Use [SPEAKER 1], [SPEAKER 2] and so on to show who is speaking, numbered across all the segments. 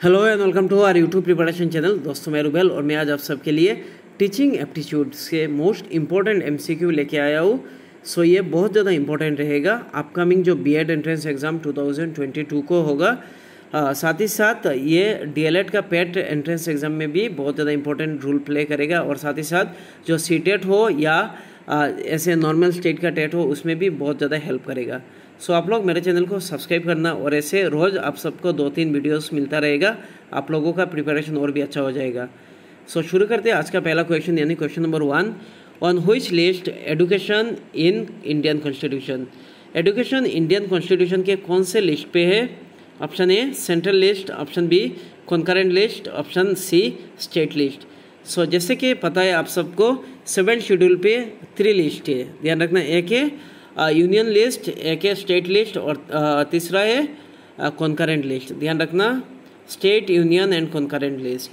[SPEAKER 1] Hello and welcome to our YouTube preparation channel. दोस्तों मैं रुबेल और मैं आज आप सबके लिए टीचिंग एप्टीट्यूड्स के मोस्ट इम्पॉर्टेंट एमसीक्यू लेके आया हूँ। सो ये बहुत ज़्यादा इंपॉर्टेंट रहेगा अपकमिंग जो बीएड एंट्रेंस एग्ज़ाम 2022 को होगा। साथ ही साथ ये डीएलएड का पेट एंट्रेंस एग्ज़ाम में भी बहुत ज़्यादा इंपॉर्टेंट रोल प्ले करेगा और साथ ही साथ जो सीटेट हो या ऐसे नॉर्मल स्टेट का टेट हो उसमें भी बहुत ज़्यादा हेल्प करेगा। सो आप लोग मेरे चैनल को सब्सक्राइब करना और ऐसे रोज़ आप सबको 2-3 वीडियोस मिलता रहेगा, आप लोगों का प्रिपरेशन और भी अच्छा हो जाएगा। सो शुरू करते हैं आज का पहला क्वेश्चन यानी question number 1। On which list education in Indian constitution. Education Indian constitution के कौन से लिस्ट पे है? Option A central list, option B concurrent list, option C state list. So जैसे कि पता है आप सबको 7 शेड्यूल पे 3 लिस्ट है, ध्यान रखना। एक है यूनियन लिस्ट, एक है स्टेट लिस्ट और तीसरा है कॉन्करेंट लिस्ट। ध्यान रखना, state, union and concurrent list.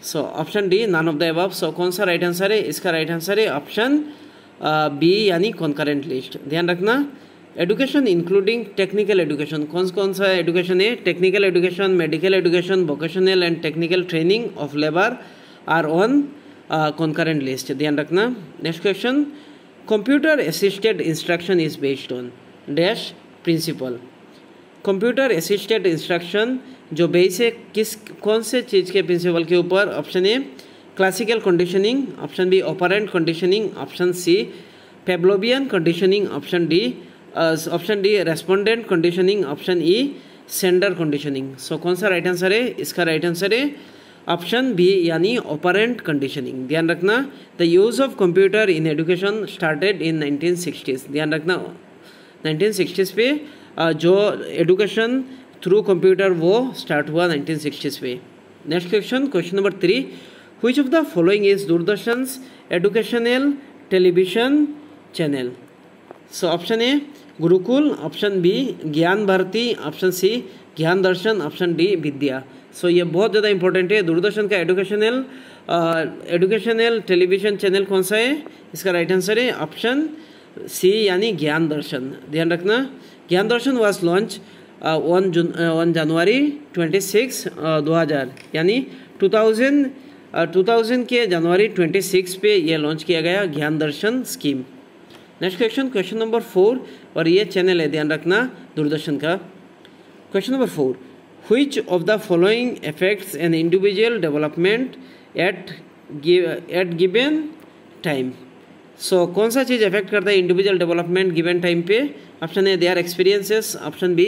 [SPEAKER 1] So option D none of the above. So कौन सा राइट आंसर है? इसका राइट आंसर है ऑप्शन बी यानी कॉन्करेंट लिस्ट। ध्यान रखना, एडुकेशन इंक्लूडिंग टेक्निकल एडुकेशन, कौन सा एडुकेशन है? Technical education, medical education, vocational and technical training of labour are on concurrent list. ध्यान रखना। Next question, computer assisted instruction is based on dash principle. Computer assisted instruction जो base है कौन से चीज़ के प्रिंसिपल के ऊपर? Option A classical conditioning, option B operant conditioning, option C Pavlovian conditioning, option D respondent conditioning, option E sender conditioning. So कौन सा राइट आंसर है? इसका राइट आंसर है ऑप्शन बी यानी ऑपरेंट कंडीशनिंग। ध्यान रखना, the use of computer in education started in 1960s। ध्यान रखना 1960s पे जो एडुकेशन थ्रू कंप्यूटर वो स्टार्ट हुआ 1960s पे। Next question, question number 3, which of the following is Doordarshan educational television channel? So option A Gurukul, option B Gyan Bharati, option C ज्ञान दर्शन, option D विद्या। सो ये बहुत ज़्यादा इंपॉर्टेंट है। दूरदर्शन का एडुकेशनल टेलीविजन चैनल कौन सा है? इसका राइट आंसर है ऑप्शन सी यानी ज्ञान दर्शन। ध्यान रखना, ज्ञान दर्शन वॉज लॉन्च ऑन जनवरी 26, 2000 यानी 2000 के जनवरी 26 पे ये लॉन्च किया गया Gyan Darshan scheme. Next question, question number 4 और ये चैनल है, ध्यान रखना दूरदर्शन का। Question number 4, which of the following affects an individual development at given time? So कौन सा चीज़ अफेक्ट करता है इंडिविजुअल डेवलपमेंट गिवन टाइम पे? Option A their experiences, option B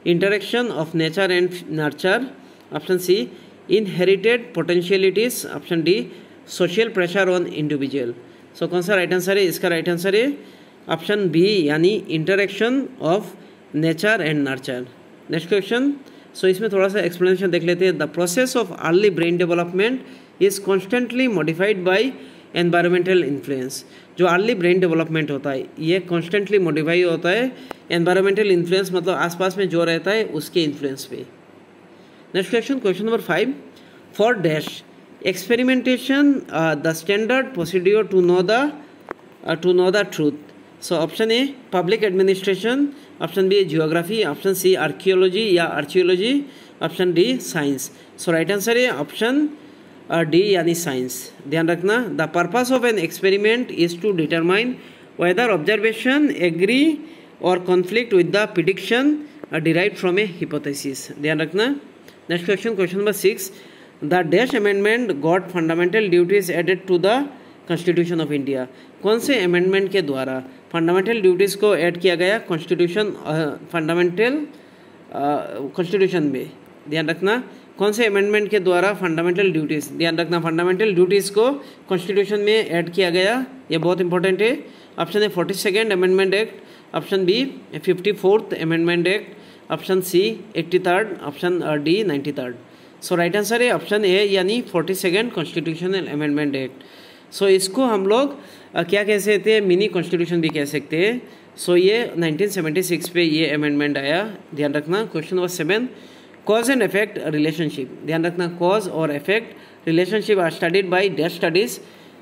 [SPEAKER 1] interaction of nature and nurture, option C inherited potentialities, option D social pressure on individual. So कौन सा right answer है? इसका right answer है option B यानी interaction of nature and nurture. Next question, so इसमें थोड़ा सा explanation देख लेते हैं। The process of early brain development is constantly modified by environmental influence. जो अर्ली ब्रेन डेवलपमेंट होता है ये कॉन्स्टेंटली मॉडिफाई होता है एनवायरमेंटल इन्फ्लुएंस, मतलब आसपास में जो रहता है उसके इन्फ्लुएंस पे। Next question, question number 5, for dash experimentation the standard procedure to know the truth. So option A public administration, option B geography, option C archaeology या archaeology, option D science. So right answer है option D यानी science. ध्यान रखना, the purpose of an experiment is to determine whether observation agree और conflict with the prediction derived from a hypothesis. ध्यान रखना। Next question, question number 6, the dash amendment got fundamental duties added to the constitution of India. कौन से amendment के द्वारा fundamental duties को add किया गया कॉन्स्टिट्यूशन कॉन्स्टिट्यूशन में? ध्यान रखना, कौन से अमेंडमेंट के द्वारा फंडामेंटल ड्यूटीज़, ध्यान रखना फंडामेंटल ड्यूटीज़ को कॉन्स्टिट्यूशन में ऐड किया गया, ये बहुत इंपॉर्टेंट है। Option A 42nd amendment act, option B 54th amendment act, option C 83rd, option D 93rd। So right answer है ऑप्शन ए यानी 42nd कॉन्स्टिट्यूशनल अमेंडमेंट एक्ट। सो इसको हम लोग क्या कह सकते हैं? मिनी कॉन्स्टिट्यूशन भी कह सकते हैं। सो ये 1976 पे ये अमेंडमेंट आया। ध्यान रखना। Question number 7, cause and effect relationship. ध्यान रखना, कॉज और effect relationship are studied by dash studies.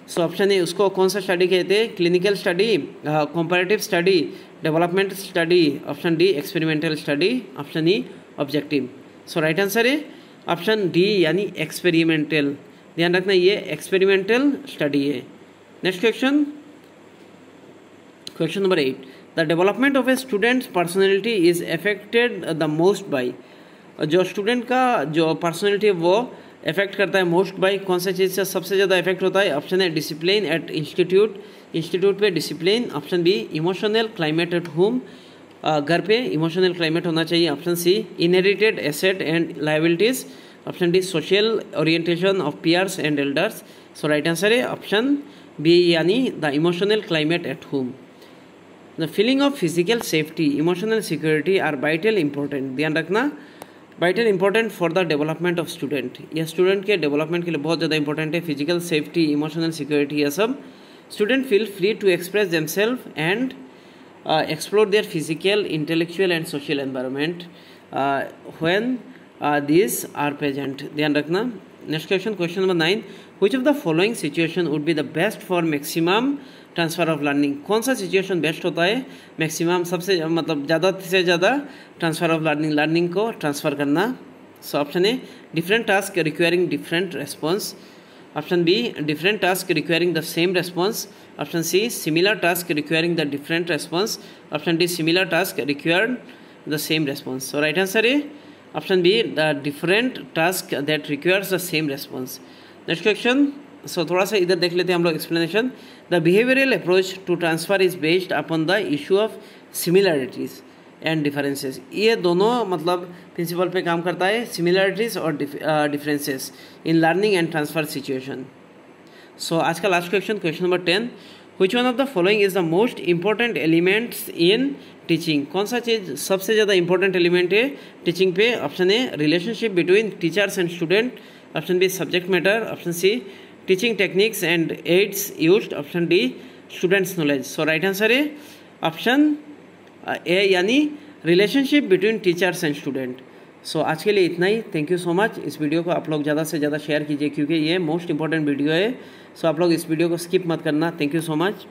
[SPEAKER 1] So option A उसको कौन सा स्टडी कहते हैं? Clinical study, comparative study, development study, option D experimental study, option E objective. So right answer है option D यानी एक्सपेरिमेंटल, ध्यान रखना ये एक्सपेरिमेंटल स्टडी है। Next question, question number 8, the development of a student's personality is affected the most by, जो student का जो personality है वो इफेक्ट करता है मोस्ट बाई कौन सा चीज़ से सबसे ज़्यादा इफेक्ट होता है? ऑप्शन है डिसिप्लिन एट इंस्टीट्यूट, इंस्टीट्यूट पे discipline. Option B emotional climate at home, घर पे इमोशनल क्लाइमेट होना चाहिए। Option C inherited asset and liabilities. Option D social orientation of peers and elders. So right answer है option B यानी the emotional climate at home. The feeling of physical safety, emotional security are vital important, ध्यान रखना vital important for the development of student, यह student के development के लिए बहुत ज़्यादा इंपॉर्टेंट है। फिजिकल सेफ्टी, इमोशनल सिक्योरिटी, यह सब student feel free to express themselves and explore their physical, intellectual and social environment when these are present, ध्यान रखना। Next question, question number 9, which of the following situation would be the best for maximum transfer of learning, कौन सा situation best होता है maximum सबसे मतलब ज़्यादा से ज़्यादा ट्रांसफर ऑफ लर्निंग को ट्रांसफ़र करना? So option A different task requiring different response. Option B different task requiring the same response. Option C similar task requiring the different response. Option D similar task required the same response. So right answer है option B the different task that requires the same response. Next question, so थोड़ा सा इधर देख लेते हैं हम लोग explanation. The behavioural approach to transfer is based upon the issue of similarities and differences, ये दोनों मतलब प्रिंसिपल पे काम करता है, सिमिलरिटीज़ और differences in learning and transfer situation. So आज का last question, question number 10, which one of the following is the most important elements in teaching, कौन सा चीज़ सबसे ज़्यादा इंपॉर्टेंट एलिमेंट है टीचिंग पे? Option A relationship between teachers and student. Option B subject matter. Option C teaching techniques and aids used. Option D students knowledge. So right answer है option A यानी relationship between teachers and student. So आज के लिए इतना ही, thank you so much. इस video को आप लोग ज़्यादा से ज़्यादा शेयर कीजिए क्योंकि ये मोस्ट इंपॉर्टेंट वीडियो है। सो आप लोग इस वीडियो को स्किप मत करना। Thank you so much.